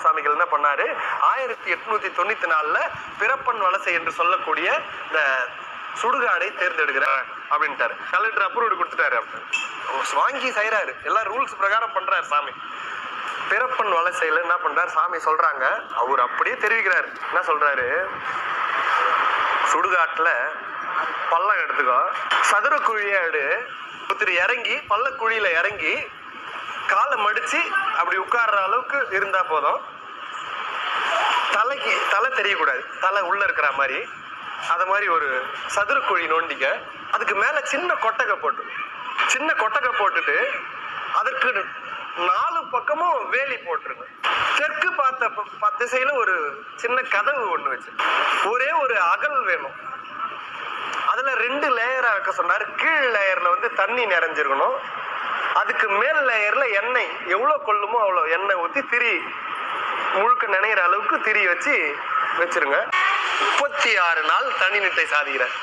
சாமிகள் என்ன பண்ணாரு, 1894 பிறப்பன் வலசை என்று சொல்லக்கூடிய இந்த சுடுகாடை தேர்ந்தெடுக்கிறார் அப்படின்ட்டாரு. கலெக்டர் அப்ரூவ் கொடுத்துட்டாரு. வாங்கி செய்யறாரு, எல்லாம் ரூல்ஸ் பிரகாரம் பண்றாரு சாமி. பிறப்பன் வலசையில என்ன பண்றாரு சாமி சொல்றாங்க, அவர் அப்படியே தெரிவிக்கிறாரு. என்ன சொல்றாரு, சுடுகாட்டுல பள்ளம் எடுத்துக்கோ, சதுர குழியாடு ஒருத்தர் இறங்கி பள்ள குழியில இறங்கி காலை மடிச்சு அப்படி உட்கார்ற அளவுக்கு இருந்தா போதும். தலை தெரியக்கூடாது, தலை உள்ள இருக்கிற மாதிரி. அத மாதிரி ஒரு சதுர குழி நோண்டிக்க, அதுக்கு மேல சின்ன கொட்டகை போட்டுட்டு அதற்கு 4 பக்கமும் வேலி போட்டுருங்க. தெற்கு பார்த்த திசையில ஒரு சின்ன கதவு ஒண்ணு வச்சு, ஒரே ஒரு அகல் வேணும். அதுல 2 லேயரா வைக்க சொன்னாரு. கீழ் லேயர்ல தண்ணி நிறைஞ்சிருக்கணும். அதுக்கு மேல் லேயர்ல எண்ணெய் எவ்வளவு கொள்ளுமோ அவ்வளவு எண்ணெய் ஊத்தி திரி முழுக்க நினைக்கிற அளவுக்கு திரி வச்சிருங்க. 36 நாள் தனி நிட்டை சாதிக்கிறார்.